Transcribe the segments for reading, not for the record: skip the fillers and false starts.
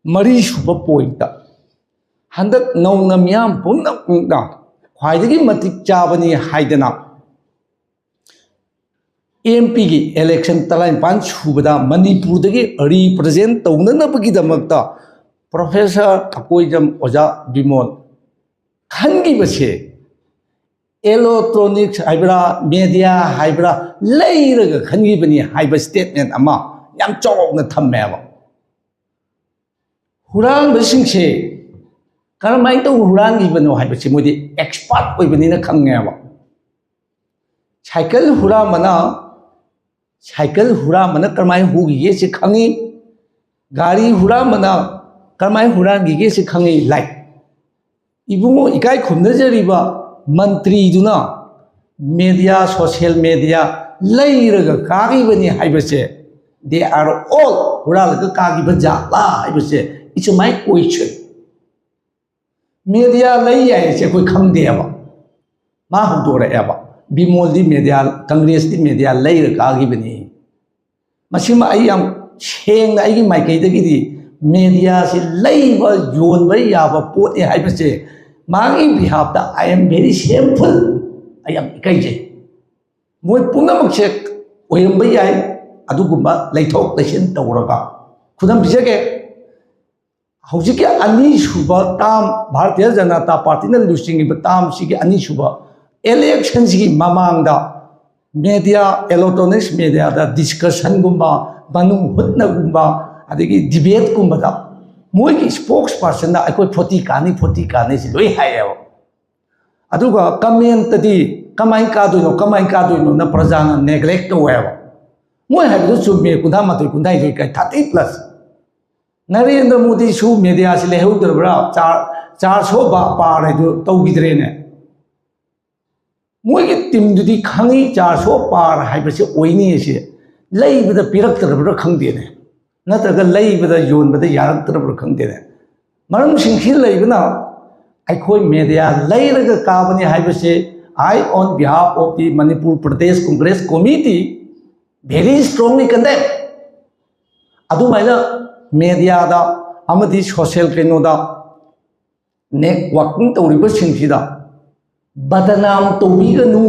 मरी सूब पॉइंट हंदक नौना मियाम पुनः ख्वाइदगी मतिक चाबनी हाइदना एमपी की इलेक्शन तलाइपान सूबदा मणिपुर रिप्रेजेंट तौननबगीदमक्ता प्रोफेसर अकोइजम ओजा बिमोल खनगिबसे इलेक्ट्रॉनिक्स हाइब्रा मीडिया हाइब्रा लेरग खनगिबनी हाइब स्टेटमेंट अमा याम चौना थम्मेबा हुरांबसिंगसे करमाइन तो हुरांगिबनो हाइबसे मोदी एक्सपर्ट ओइबनिना खंगेबा साइकिल हुरामना करमाइन हुगिगे से खंगी गाड़ी हुरामना करमाइन हुरांगिगे से खंगी लाइक इबुंगो इकाई खुमनजरिबा मंत्री दुना मीडिया सोशल मीडिया लेरग कागिबनी हाइबसे दे आर ऑल हुरालग कागिबा जाला हाइबसे इट्स माय क्वेश्चन मीडिया लई याय से कोई खंगदेबा मा हुदोरेबा बिमोल दी मीडिया कांग्रेस दी मीडिया लेर कागिबनी मसिमा आई याम सेंग आइगी माइकैदगी दी मीडिया से लेबा जोनबा याबा पोते हाइबसे मांगी बिहाफ दा I am very shameful I am इकाइजे मोय पुनमक से ओयमबा याय अदुगुंबा लेथोक लेसिन तौरगा खुदम बिजगे हौजिके अनीसुबा ताम भारतीय जनता पार्टी ने लुसिंग ताम सिगे अनीसुबा इलेक्शन की ममांगदा मीडिया इलेक्ट्रॉनिक्स मीडिया दा डिस्कशन गुंबा बनुंग हुतनगुंबा अदगी डिबेट गुंबदा मोय की स्पोक्स पर्सन दा अकोय 40 कानी से लोई हायेबा अदुगा कमेंट दी कमाई कादुनो ना प्रजा ना नेग्लेक्ट होएबा मोय हाइबदु सुमे कुधा मत कुधा ही का 30+ नरेंद्र मोदी सु मीडिया से लेहउदरबरा 400 पार है जो तौगिद्रेने मोय की टीम दुदी खंगी 400 पार हाइबसे ओइनी से लेइबदा पिरक्तरबरा खंगदेने नत्रगा लेइबदा योनबदा यारक्तरबरा खंगदेने मरम सिंखि लेइबना अखोय मीडिया लेरगा काबनी हाइबसे I on behalf of the Manipur Pradesh Congress committee very strongly condemn अदुमाइना मीडिया दा अमदी सोशल केनोदा नेटवर्किंग तौरिबा सिंखिदा बदनाम तौबिगनु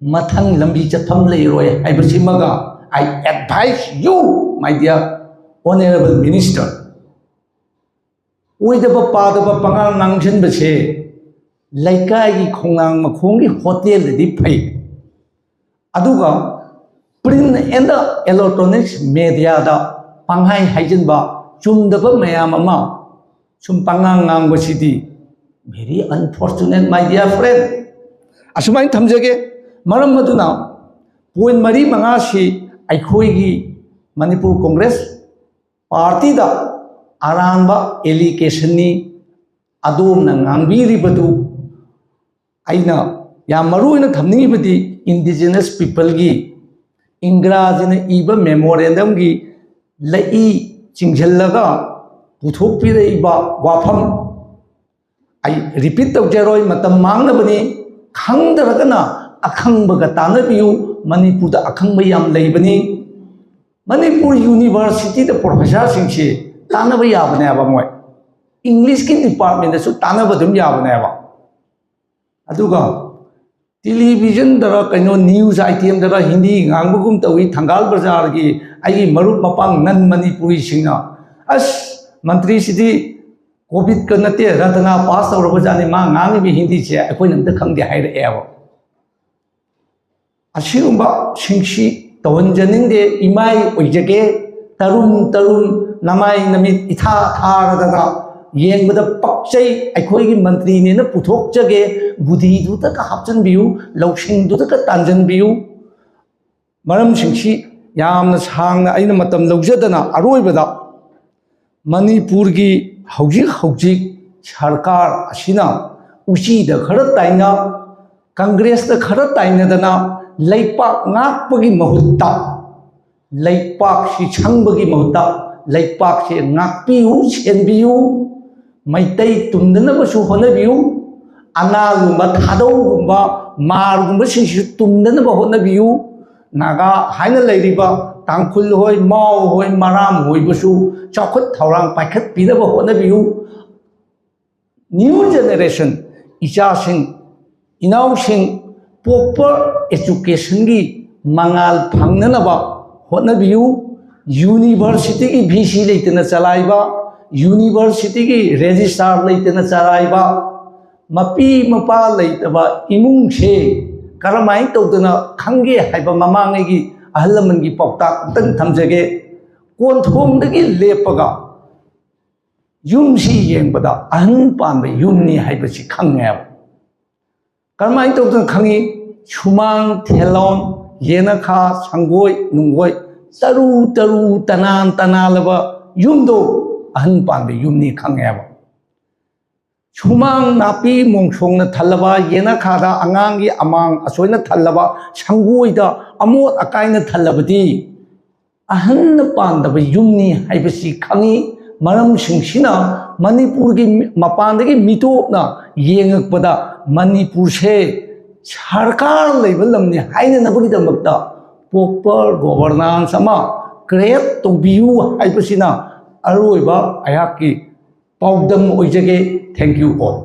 मथंग लंबी चथम लेरोय हाइबसिमगा I advise you my dear honourable minister ओइदबा पादबा पंगाल नांगजनबसे लैकाई खोंगांग मखोंगी होटल दि फै अदुगा प्रिंट एंड इलेक्ट्रॉनिक्स मीडिया दा पंगाई हाइजनबा चुमदबा मयाम अमा सुम पंगांग नांगबसिदी very unfortunate my dear friend असुमाइन थमजगे मरम मदुना पॉइंट मरी मंगासी अखोईगी मणिपुर कांग्रेस पार्टी दा आरांबा एलिगेशननी अदोमना ngangbiribadu aina ya maruina thamningibadi indigenous people gi इंग्राजीना इबा मेमोरेंडम की लई चिंझलगा पुथोकपिरेबा वाफम आई रिपीट तौजरोय मतम मांगनबनी खंगदरगना अखंबगा तानबियु मणिपुर दा अखंब याम लेबनी मणिपुर यूनिवर्सिटी दा प्रोफेसर सिंगसे तानब याबनेबा मोय इंग्लिश की डिपार्टमेंट दसु तानब दम याबनेबा अदुगा टेलीविजन दरा कनो न्यूज आइटम दरा हिंदी गांगबगुम तवी थंगाल बाजार की आई मरुप मपांग नन मणिपुरी सिंगा अस मंत्री सिदी कोविड का नते रत्ना पास तौरब जाने मा गांगी भी हिंदी से अखोय नंत खंगदे हाइरेबा असिगुंबा सिंगसी तवंजनिंगदे इमाई ओइजगे तरुण नमाई नमित इथा थारदगा येंबदा पक्चै अखोयगी मंत्री ने न पुथोकजगे बुद्धि दुतक हापचनबियु लौसिंग दुतक तांजनबियु मरम सिंगसी यामना सांगना अइना मतम लौजदना अरोइबदा मणिपुर की हौजिक सरकार असिना उचिदा खर ताइना कांग्रेस दा खर ताइनदना लैपाक नाकपगी महुत्ता लैपाक सि छंगबगी महुत्ता लैपाक से नाकपियु सेनबियु मैतै तुमदनबसु होनबियु अनागुंबा थादौगुंबा मारगुंबा सिंसु तुमदनबा होनबियु नागा हाइना लैरिबा तांखुल होय माव होय माराम होयबसु चौखट थौरांग पाइखत पीनब होनबियु न्यू जनरेशन इचासिंग इनाउसिंग प्रॉपर एजुकेशन की मंगाल फंगनबा होनबियु यूनिवर्सिटी की VC लेतना चलाइबा यूनिवर्सिटी की रजिस्ट्रार लेतना चलाइबा मपी मपा लेतबा इमुंग से करमाई तौदना खंगे हाइबा ममांगी अहल लमन की पौता तंग थमजगे कोनथोंदगी लेपगा यूमसी येंबदा अहन पानबे यूमनी हाइबसी खंगे करमाई तौदना खंगी छुमांग थेलोन येनखा संगोय नुंगोय तरु तरु तनान तनालबा यूमदो अहन पानबे यूमनी खंगे छुमांग नापी मोंगसोंग थलबा येनखादा अंगांगी अमांग असोयना थलबा संगोयदा अमोट अकायना थलबदी अहन पानदबा यूमनी हाइबसी खंगी मरम सिंगसिना मणिपुर की मपानदगी मिटोपना येंगकपदा मणिपुर से सरकार लेवल लमनी हाइना नबगीदमकता प्रॉपर गवर्नेंस अमा क्रिएट तौबियु हाइबसिना अरोइबा अयाकी पाउदम ओइजगे थैंक यू ऑल